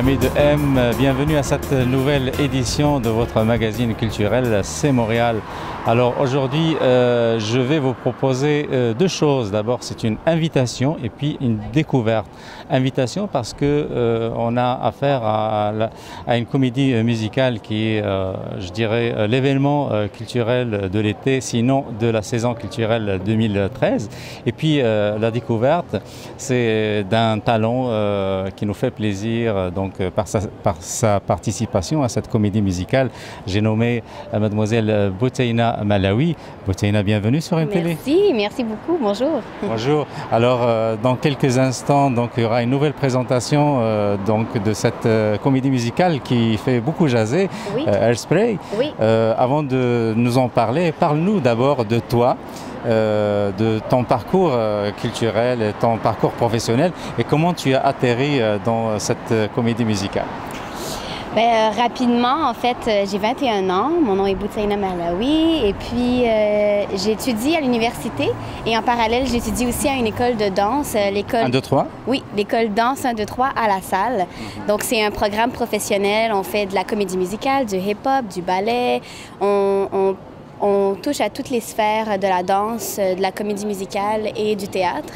Amis de M, bienvenue à cette nouvelle édition de votre magazine culturel C'est Montréal. Alors aujourd'hui, je vais vous proposer deux choses. D'abord, c'est une invitation et puis une découverte. Invitation parce que on a affaire à une comédie musicale qui est, je dirais, l'événement culturel de l'été, sinon de la saison culturelle 2013. Et puis la découverte, c'est d'un talent qui nous fait plaisir donc par sa participation à cette comédie musicale. J'ai nommé mademoiselle Boutaina Malawi. Boutaina, bienvenue sur MTV. Merci beaucoup, bonjour. Bonjour. Alors dans quelques instants, donc, il y aura une nouvelle présentation donc, de cette comédie musicale qui fait beaucoup jaser, Oui. Hairspray. Oui. Avant de nous en parler, parle-nous d'abord de toi. De ton parcours culturel, et ton parcours professionnel et comment tu as atterri dans cette comédie musicale. Rapidement, en fait, j'ai 21 ans, mon nom est Boutaina Malawi et puis j'étudie à l'université et en parallèle, j'étudie aussi à une école de danse, l'école... 1, 2, 3? Oui, l'école Danse 1, 2, 3 à La Salle. Donc, c'est un programme professionnel, on fait de la comédie musicale, du hip-hop, du ballet, on touche à toutes les sphères de la danse, de la comédie musicale et du théâtre.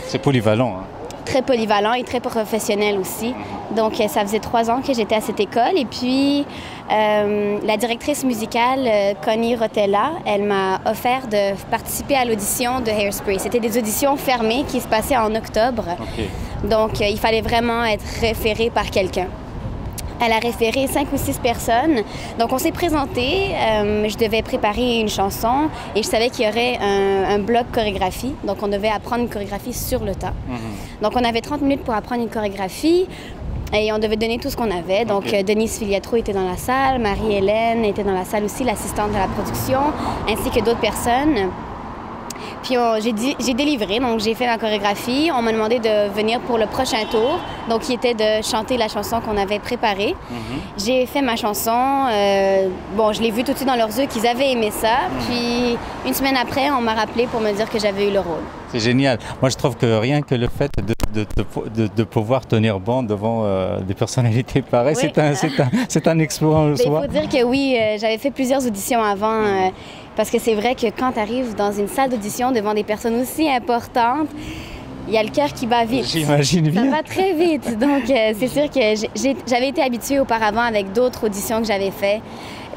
C'est polyvalent. Hein? Très polyvalent et très professionnel aussi. Donc, ça faisait 3 ans que j'étais à cette école. Et puis, la directrice musicale, Connie Rotella, elle m'a offert de participer à l'audition de Hairspray. C'était des auditions fermées qui se passaient en octobre. Okay. Donc, il fallait vraiment être référé par quelqu'un. Elle a référé 5 ou 6 personnes. Donc, on s'est présenté. Je devais préparer une chanson et je savais qu'il y aurait un bloc chorégraphie. Donc, on devait apprendre une chorégraphie sur le tas. Donc, on avait 30 minutes pour apprendre une chorégraphie et on devait donner tout ce qu'on avait. Donc, Denise Filiatro était dans la salle, Marie-Hélène était dans la salle aussi, l'assistante de la production, ainsi que d'autres personnes. Puis j'ai délivré, donc j'ai fait la chorégraphie. On m'a demandé de venir pour le prochain tour, donc qui était de chanter la chanson qu'on avait préparée. J'ai fait ma chanson. Bon, je l'ai vu tout de suite dans leurs yeux qu'ils avaient aimé ça. Puis une semaine après, on m'a rappelé pour me dire que j'avais eu le rôle. C'est génial. Moi, je trouve que rien que le fait de pouvoir tenir bon devant des personnalités pareilles, oui. c'est un exploit en soi. Il faut dire que oui, j'avais fait plusieurs auditions avant. Parce que c'est vrai que quand tu arrives dans une salle d'audition devant des personnes aussi importantes, il y a le cœur qui bat vite. J'imagine bien. Ça va très vite. Donc, c'est sûr que j'avais été habituée auparavant avec d'autres auditions que j'avais faites.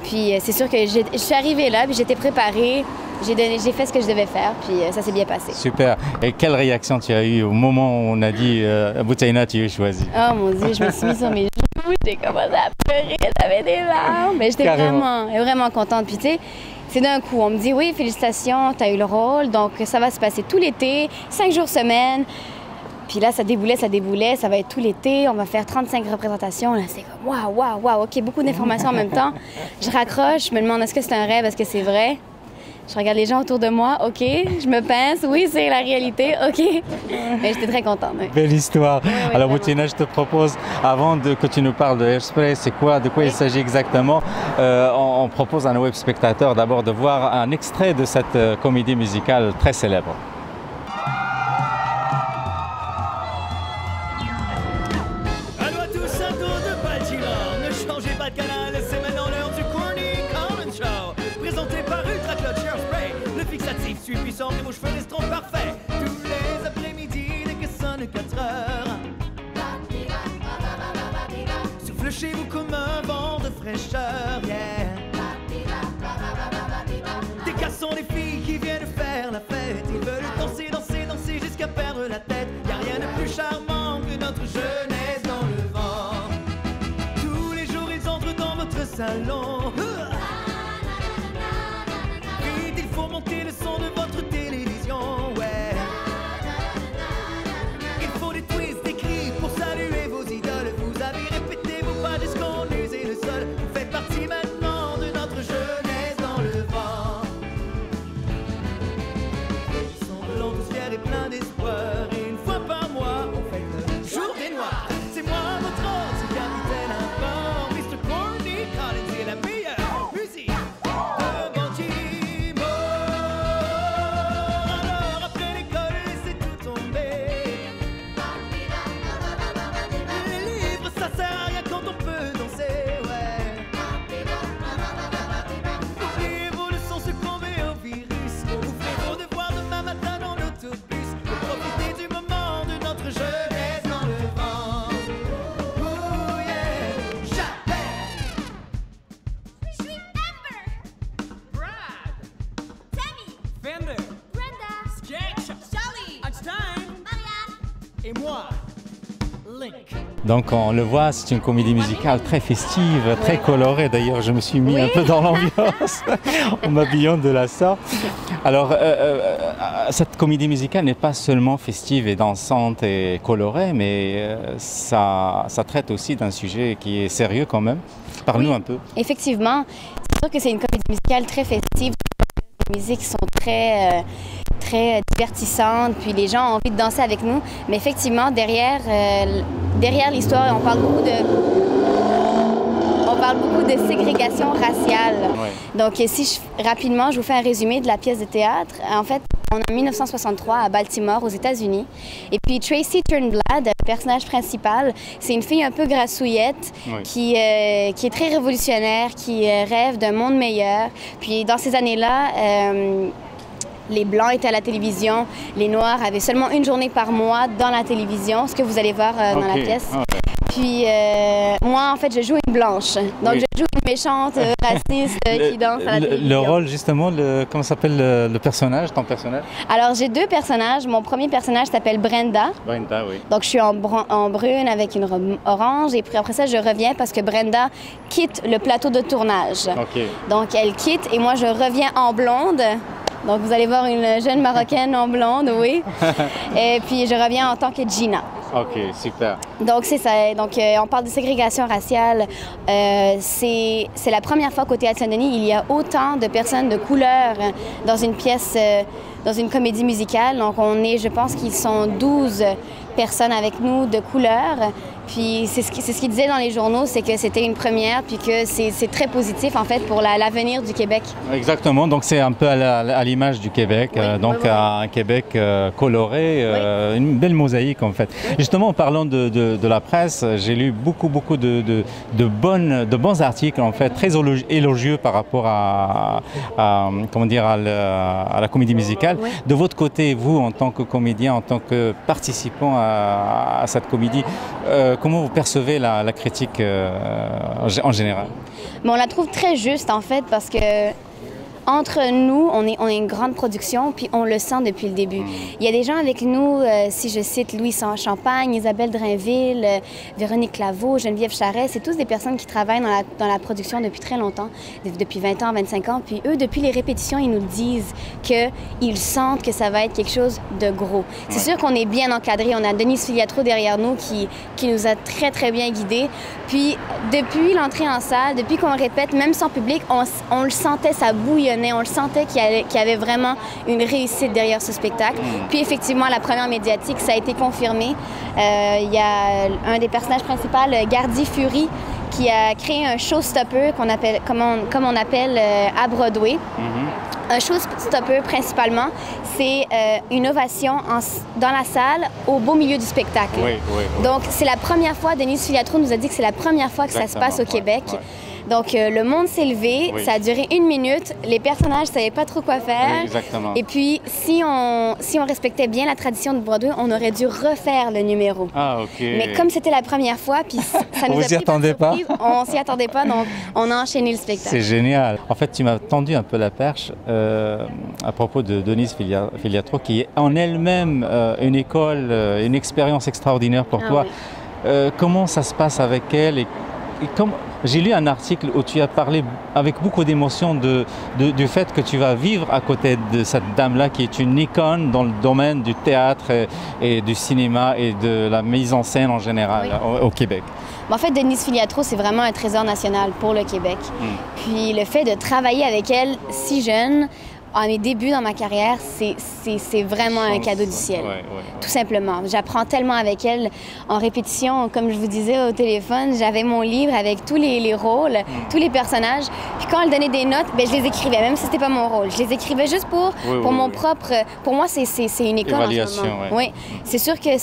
Puis, c'est sûr que je suis arrivée là, puis j'étais préparée. J'ai fait ce que je devais faire, puis ça s'est bien passé. Super. Et quelle réaction tu as eue au moment où on a dit Boutaina, tu es choisie? Oh mon Dieu, je me suis mise sur mes genoux, j'ai commencé à pleurer, j'avais des larmes. Mais j'étais vraiment contente. Puis, tu sais, c'est d'un coup, on me dit, oui, félicitations, tu as eu le rôle, donc ça va se passer tout l'été, 5 jours semaine. Puis là, ça déboulait, ça va être tout l'été, on va faire 35 représentations. Là, c'est comme, waouh, OK, beaucoup d'informations en même temps. Je raccroche, je me demande, est-ce que c'est un rêve, est-ce que c'est vrai? Je regarde les gens autour de moi, OK, je me pince, oui, c'est la réalité, OK. Mais j'étais très contente. Oui. Belle histoire. Oui, alors, Boutaina, je te propose, avant que tu nous parles de Hairspray, de quoi il s'agit exactement, on propose à nos web spectateurs d'abord de voir un extrait de cette comédie musicale très célèbre. Allô à tous, un tour de Baltimore. Ne changez pas de canal, c'est maintenant l'heure du Corny Common Show. Présenté par Ultra Clutch Hairspray, le fixatif suit puissant et vos cheveux resteront parfaits. Tous les après-midi, dès que sonne 4 heures. Souffle chez vous comme un vent de fraîcheur, yeah. Des garçons, des filles qui viennent faire la fête. Ils veulent danser, danser, danser jusqu'à perdre la tête. Y a rien de plus charmant que notre jeunesse dans le vent. Tous les jours, ils entrent dans votre salon. Vite, il faut monter le son de votre télévision, ouais. Il faut des twists, des cris pour saluer vos idoles. Vous avez répété vos pas jusqu'en usé le sol. Vous faites partie maintenant de notre jeunesse dans le vent. Bender, Brenda, Sketch, Shelly, Einstein Marianne. et moi, Link. Donc on le voit, c'est une comédie musicale très festive, très colorée. D'ailleurs, je me suis mis un peu dans l'ambiance en m'habillant de la sorte. Alors, cette comédie musicale n'est pas seulement festive et dansante et colorée, mais ça traite aussi d'un sujet qui est sérieux quand même. Parle-nous un peu. Effectivement, c'est sûr que c'est une comédie musicale très festive. Les musiques sont très divertissantes, puis les gens ont envie de danser avec nous. Mais effectivement, derrière l'histoire, on parle beaucoup de ségrégation raciale. Ouais. Donc, si rapidement, je vous fais un résumé de la pièce de théâtre. En fait, on est en 1963 à Baltimore, aux États-Unis. Et puis, Tracy Turnblad, le personnage principal, c'est une fille un peu grassouillette Oui. qui est très révolutionnaire, qui rêve d'un monde meilleur. Puis, dans ces années-là, les Blancs étaient à la télévision, les Noirs avaient seulement une journée par mois dans la télévision, ce que vous allez voir dans la pièce. Ah, ouais. Puis moi, en fait, je joue une blanche. Donc, Oui. je joue une méchante raciste qui danse à la télévision. Le rôle, justement, comment s'appelle le personnage, ton personnage? Alors, j'ai deux personnages. Mon premier personnage s'appelle Brenda. Brenda, oui. Donc, je suis en brune avec une robe orange. Et puis après ça, je reviens parce que Brenda quitte le plateau de tournage. Ok. Donc, elle quitte et moi, je reviens en blonde. Donc, vous allez voir une jeune Marocaine en blonde, oui. Et puis, je reviens en tant que Gina. Ok, super. Donc, c'est ça. Donc, on parle de ségrégation raciale. C'est la première fois qu'au Théâtre Saint-Denis, il y a autant de personnes de couleur dans une pièce, dans une comédie musicale. Donc, je pense qu'ils sont 12 personnes avec nous de couleur. Puis c'est ce qu'ils disaient dans les journaux, c'est que c'était une première, puis que c'est très positif en fait pour l'avenir du Québec. Exactement, donc c'est un peu à l'image du Québec, Oui, donc oui. un Québec coloré, une belle mosaïque en fait. Oui. Justement, en parlant de la presse, j'ai lu beaucoup de bons articles en fait, très élogieux par rapport à la comédie musicale. Oui. De votre côté, vous, en tant que comédien, en tant que participant à cette comédie, comment vous percevez la critique en général? Mais on la trouve très juste en fait parce que entre nous, on est une grande production, puis on le sent depuis le début. Il y a des gens avec nous, si je cite Louis Champagne, Isabelle Drainville, Véronique Claveau, Geneviève Charest, c'est tous des personnes qui travaillent dans la production depuis très longtemps, depuis 20 ans, 25 ans. Puis eux, depuis les répétitions, ils nous disent qu'ils sentent que ça va être quelque chose de gros. C'est sûr qu'on est bien encadré. On a Denise Filiatro derrière nous qui nous a très bien guidés. Puis depuis l'entrée en salle, depuis qu'on répète, même sans public, on le sentait, ça bouillonnait. On le sentait qu'il y avait vraiment une réussite derrière ce spectacle. Puis effectivement, la première médiatique, ça a été confirmé. Il y a un des personnages principaux, Gardy Fury, qui a créé un showstopper comme on appelle à Broadway. Un showstopper, principalement, c'est une ovation dans la salle au beau milieu du spectacle. Oui. Donc, c'est la première fois, Denise Filiatro nous a dit que c'est la première fois que ça se passe au Québec. Ouais. Donc, le monde s'est levé, Oui. ça a duré 1 minute, les personnages ne savaient pas trop quoi faire. Oui, exactement. Et puis, si on respectait bien la tradition de Broadway, on aurait dû refaire le numéro. Ah, ok. Mais comme c'était la première fois, puis ça nous Vous a y pris par attendez pas? surprise, on s'y attendait pas, donc on a enchaîné le spectacle. C'est génial. En fait, tu m'as tendu un peu la perche à propos de Denise Filiatro, qui est en elle-même une école, une expérience extraordinaire pour toi. Oui. Comment ça se passe avec elle et j'ai lu un article où tu as parlé avec beaucoup d'émotion du fait que tu vas vivre à côté de cette dame-là qui est une icône dans le domaine du théâtre et du cinéma et de la mise en scène en général au Québec. En fait, Denise Filiatro, c'est vraiment un trésor national pour le Québec. Puis le fait de travailler avec elle si jeune, à mes débuts dans ma carrière, c'est vraiment un cadeau du ciel. Ouais. Tout simplement. J'apprends tellement avec elle en répétition. Comme je vous disais au téléphone, j'avais mon livre avec tous les rôles, tous les personnages. Puis quand elle donnait des notes, je les écrivais, même si c'était pas mon rôle. Je les écrivais juste pour mon propre... Pour moi, c'est une école évaluation, en ce moment. Oui. C'est sûr que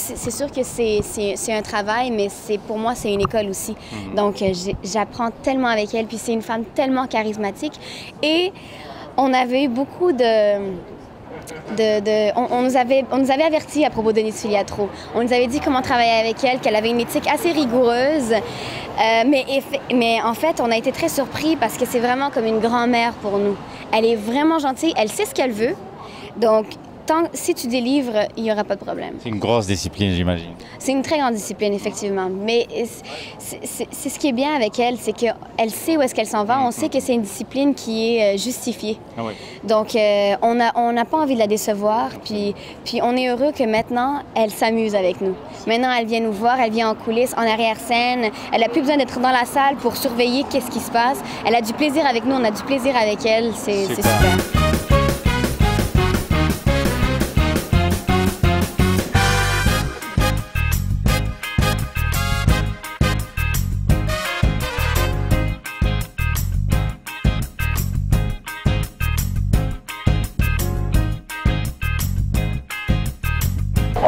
c'est un travail, mais pour moi, c'est une école aussi. Donc, j'apprends tellement avec elle. Puis c'est une femme tellement charismatique. Et on avait eu beaucoup on nous avait avertis à propos de Denise Filiatro. On nous avait dit comment travailler avec elle, qu'elle avait une éthique assez rigoureuse. Mais en fait, on a été très surpris parce que c'est vraiment comme une grand-mère pour nous. Elle est vraiment gentille, elle sait ce qu'elle veut. Donc, si tu délivres, il n'y aura pas de problème. C'est une grosse discipline, j'imagine. C'est une très grande discipline, effectivement. Mais c'est ce qui est bien avec elle, c'est qu'elle sait où est-ce qu'elle s'en va. On sait que c'est une discipline qui est justifiée. Ah oui. Donc, on n'a pas envie de la décevoir. Puis on est heureux que maintenant, elle s'amuse avec nous. Maintenant, elle vient nous voir, elle vient en coulisses, en arrière-scène. Elle n'a plus besoin d'être dans la salle pour surveiller qu'est-ce qui se passe. Elle a du plaisir avec nous, on a du plaisir avec elle. C'est super.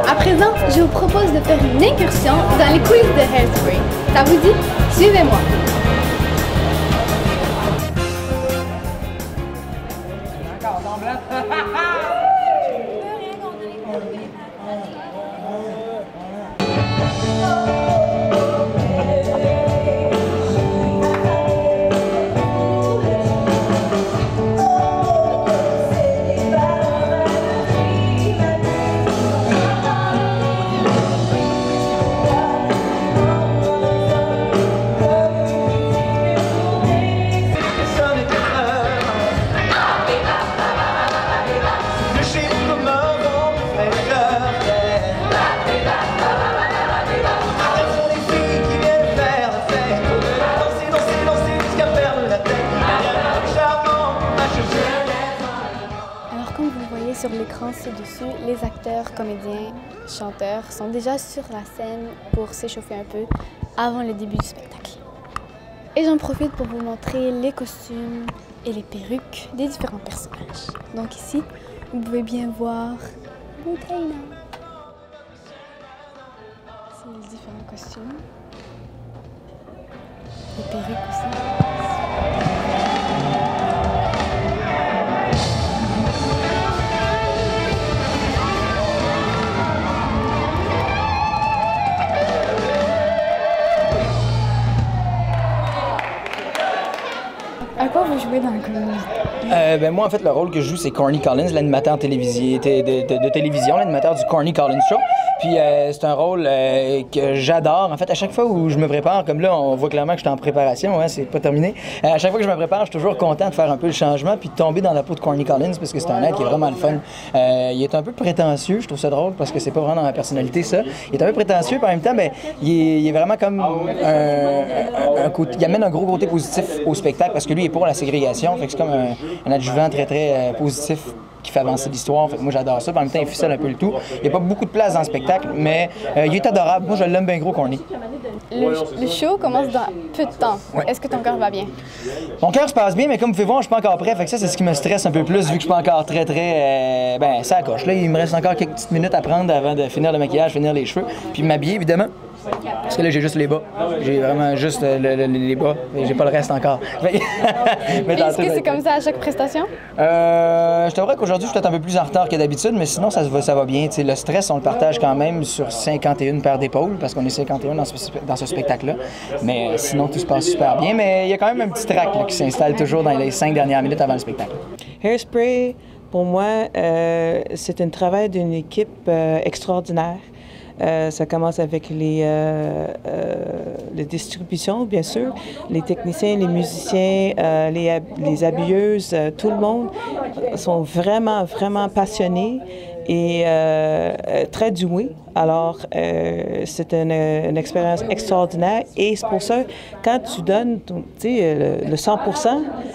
À présent, je vous propose de faire une incursion dans les coulisses de Hairspray. Ça vous dit? Suivez-moi! Sur l'écran ci-dessus, les acteurs, comédiens, chanteurs sont déjà sur la scène pour s'échauffer un peu avant le début du spectacle. Et j'en profite pour vous montrer les costumes et les perruques des différents personnages. Donc ici, vous pouvez bien voir Butaina. C'est les différents costumes. Les perruques aussi. À quoi vous jouez dans le film? Moi, en fait, le rôle que je joue, c'est Corny Collins, l'animateur de télévision, l'animateur du Corny Collins Show. Puis c'est un rôle que j'adore. En fait, à chaque fois où je me prépare, comme là, on voit clairement que je suis en préparation, hein, c'est pas terminé. À chaque fois que je me prépare, je suis toujours content de faire un peu le changement puis de tomber dans la peau de Corny Collins parce que c'est un aide qui est vraiment le fun. Il est un peu prétentieux, je trouve ça drôle parce que c'est pas vraiment dans ma personnalité, ça. Il est un peu prétentieux, puis en même temps, ben, il est vraiment comme il amène un gros côté positif au spectacle parce que lui, il est pour la ségrégation. Fait que c'est comme un adjuvant très, très positif qui fait avancer l'histoire. Fait que moi, j'adore ça. Puis en même temps, il ficelle un peu le tout. Il n'y a pas beaucoup de place dans le spectacle, mais il est adorable. Moi, je l'aime bien gros, Corny. Le show commence dans peu de temps. Ouais. Est-ce que ton cœur va bien? Mon cœur se passe bien, mais comme vous pouvez voir, je suis pas encore prêt. Fait que ça, c'est ce qui me stresse un peu plus, vu que je suis pas encore très, très... ça coche. Là, il me reste encore quelques petites minutes à prendre avant de finir le maquillage, finir les cheveux, puis m'habiller, évidemment. Parce que là, j'ai juste les bas. J'ai vraiment juste les bas. J'ai pas le reste encore. Est-ce que c'est comme ça à chaque prestation? Je t'avoue qu'aujourd'hui, je suis peut-être un peu plus en retard que d'habitude, mais sinon, ça va bien. T'sais, le stress, on le partage quand même sur 51 paires d'épaules, parce qu'on est 51 dans ce spectacle-là. Mais sinon, tout se passe super bien. Mais il y a quand même un petit trac là, qui s'installe toujours dans les 5 dernières minutes avant le spectacle. Hairspray, pour moi, c'est un travail d'une équipe extraordinaire. Ça commence avec les distributions, bien sûr, les techniciens, les musiciens, les habilleuses, tout le monde sont vraiment, vraiment passionnés et très doués. Alors, c'est une expérience extraordinaire et c'est pour ça, quand tu donnes le 100%,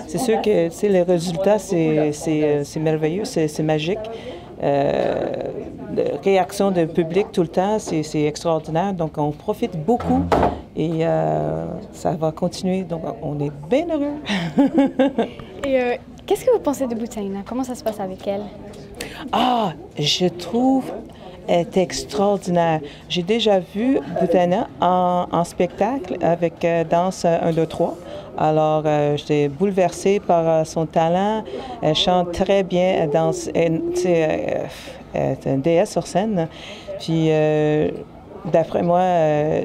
c'est sûr que le résultat, c'est merveilleux, c'est magique. Réaction de public tout le temps, c'est extraordinaire. Donc, on profite beaucoup et ça va continuer. Donc, on est bien heureux. Et qu'est-ce que vous pensez de Butaina? Comment ça se passe avec elle? Ah, je trouve est extraordinaire. J'ai déjà vu Butaina en spectacle avec Danse 1, 2, 3. Alors, j'étais bouleversée par son talent. Elle chante très bien, elle danse, elle est une déesse sur scène. Puis, d'après moi,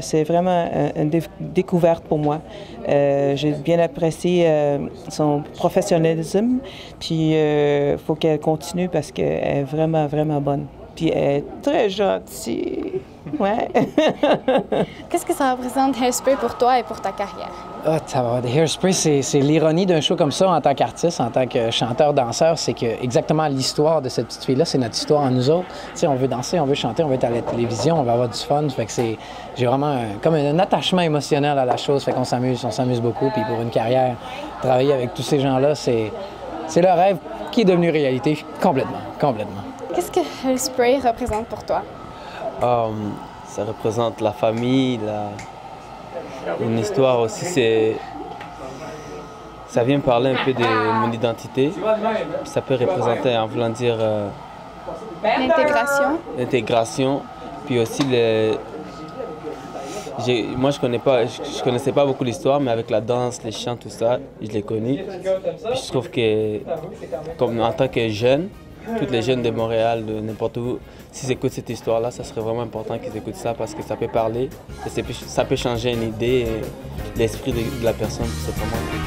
c'est vraiment une découverte pour moi. J'ai bien apprécié son professionnalisme, puis il faut qu'elle continue parce qu'elle est vraiment, vraiment bonne. Puis elle est très gentille. Ouais. Qu'est-ce que ça représente Hairspray pour toi et pour ta carrière? Ah, Hairspray, c'est l'ironie d'un show comme ça en tant qu'artiste, en tant que chanteur-danseur, c'est que exactement l'histoire de cette petite fille-là, c'est notre histoire en nous autres. Tu sais, on veut danser, on veut chanter, on veut être à la télévision, on veut avoir du fun. Fait que j'ai vraiment comme un attachement émotionnel à la chose, fait qu'on s'amuse beaucoup. Puis pour une carrière, travailler avec tous ces gens-là, c'est le rêve qui est devenu réalité complètement. Qu'est-ce que Hairspray représente pour toi? Ça représente la famille, une histoire aussi. Ça vient parler un peu de mon identité. Ça peut représenter, en voulant dire, l'intégration. Puis aussi, moi, je connaissais pas beaucoup l'histoire, mais avec la danse, les chants, tout ça, je l'ai connu. Puis je trouve que, comme en tant que jeune, tous les jeunes de Montréal, de n'importe où, s'ils écoutent cette histoire-là, ça serait vraiment important qu'ils écoutent ça parce que ça peut parler, et ça peut changer une idée, l'esprit de la personne, c'est vraiment intéressant.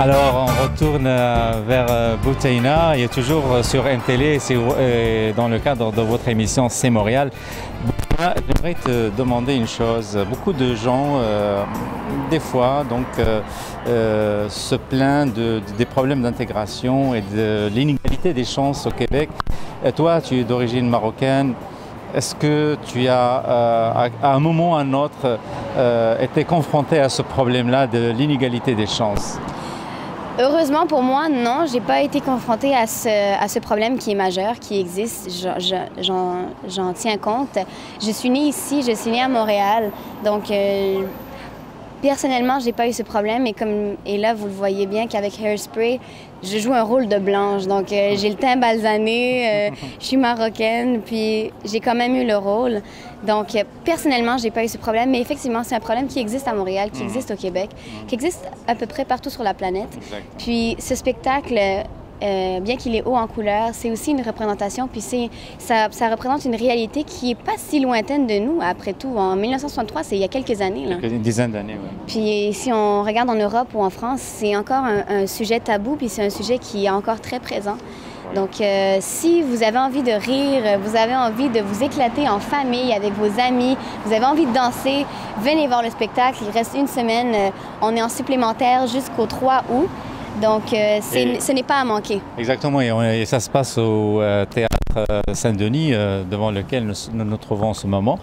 Alors, on retourne vers Bouteina. Il est toujours sur NTélé, c'est dans le cadre de votre émission C'est Montréal. J'aimerais te demander une chose. Beaucoup de gens, des fois, se plaignent des problèmes d'intégration et de l'inégalité des chances au Québec. Et toi, tu es d'origine marocaine. Est-ce que tu as, à un moment ou à un autre, été confronté à ce problème-là de l'inégalité des chances? Heureusement pour moi, non, j'ai pas été confrontée à ce problème qui est majeur, qui existe. J'en tiens compte. Je suis née ici, je suis née à Montréal, donc personnellement, j'ai pas eu ce problème. Et là, vous le voyez bien qu'avec Hairspray, je joue un rôle de blanche. Donc j'ai le teint basané, je suis marocaine, puis j'ai quand même eu le rôle. Donc personnellement, j'ai pas eu ce problème, mais effectivement, c'est un problème qui existe à Montréal, qui existe au Québec, qui existe à peu près partout sur la planète. Exactement. Puis ce spectacle, bien qu'il est haut en couleur, c'est aussi une représentation, puis ça représente une réalité qui n'est pas si lointaine de nous, après tout. En 1963, c'est il y a quelques années. Là. Une dizaine d'années, oui. Puis si on regarde en Europe ou en France, c'est encore un sujet tabou, puis c'est un sujet qui est encore très présent. Donc, si vous avez envie de rire, vous avez envie de vous éclater en famille, avec vos amis, vous avez envie de danser, venez voir le spectacle. Il reste une semaine. On est en supplémentaire jusqu'au 3 août. Donc, ce n'est pas à manquer. Exactement. Et ça se passe au Théâtre Saint-Denis, devant lequel nous nous trouvons en ce moment.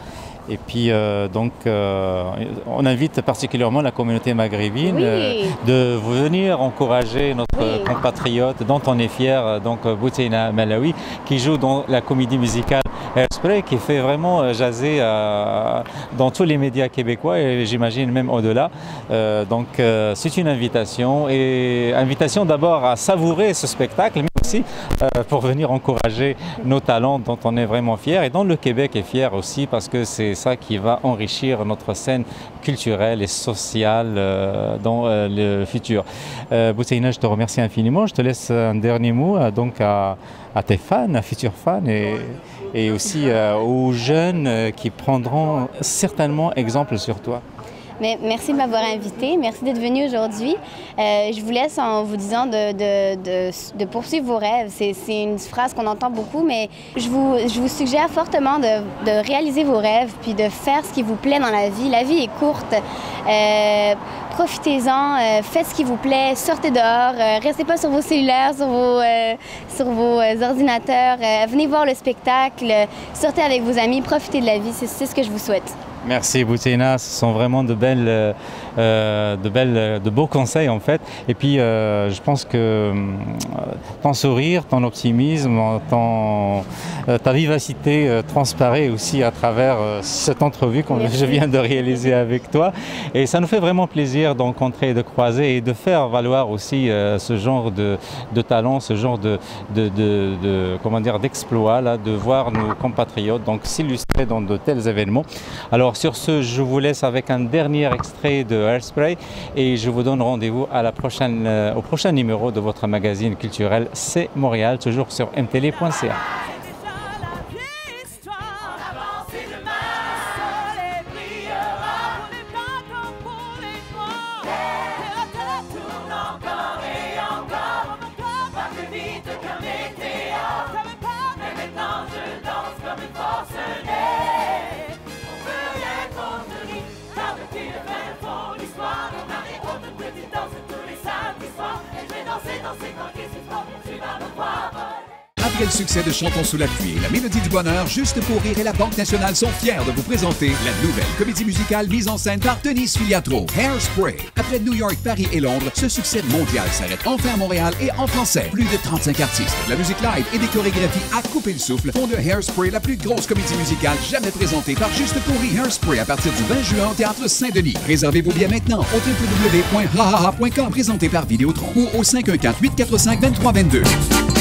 Et puis, on invite particulièrement la communauté maghrébine de venir encourager notre compatriote dont on est fier, donc Bouteina Malawi, qui joue dans la comédie musicale Hairspray, qui fait vraiment jaser dans tous les médias québécois et j'imagine même au-delà. C'est une invitation, et invitation d'abord à savourer ce spectacle, mais aussi pour venir encourager nos talents dont on est vraiment fier et dont le Québec est fier aussi, parce que c'est ça qui va enrichir notre scène culturelle et sociale dans le futur. Bouteina, je te remercie infiniment. Je te laisse un dernier mot à tes fans, à futurs fans et aussi aux jeunes qui prendront certainement exemple sur toi. Mais merci de m'avoir invité. Merci d'être venu aujourd'hui. Je vous laisse en vous disant de poursuivre vos rêves. C'est une phrase qu'on entend beaucoup, mais je vous suggère fortement de réaliser vos rêves puis de faire ce qui vous plaît dans la vie. La vie est courte. Profitez-en, faites ce qui vous plaît, sortez dehors, restez pas sur vos cellulaires, sur vos ordinateurs, venez voir le spectacle, sortez avec vos amis, profitez de la vie, c'est ce que je vous souhaite. Merci Bouteina, ce sont vraiment de beaux conseils en fait. Et puis je pense que ton sourire, ton optimisme, ta vivacité transparaît aussi à travers cette entrevue que je viens de réaliser avec toi. Et ça nous fait vraiment plaisir découvrir, de rencontrer, de croiser et de faire valoir aussi ce genre de talent, ce genre comment dire, d'exploit, là, de voir nos compatriotes donc s'illustrer dans de tels événements. Alors sur ce, je vous laisse avec un dernier extrait de Hairspray et je vous donne rendez-vous à au prochain numéro de votre magazine culturel C'est Montréal, toujours sur mtl.ca. Après le succès de Chantons sous la pluie et la Mélodie du bonheur, Juste pour rire et la Banque nationale sont fiers de vous présenter la nouvelle comédie musicale mise en scène par Denise Filiatro, Hairspray. Après New York, Paris et Londres, ce succès mondial s'arrête enfin à Montréal et en français. Plus de 35 artistes, de la musique live et des chorégraphies à couper le souffle font de Hairspray la plus grosse comédie musicale jamais présentée par Juste pour rire. Hairspray à partir du 20 juin au Théâtre Saint-Denis. Réservez-vous bien maintenant au www.hahaha.com, présenté par Vidéotron ou au 514-845-2322.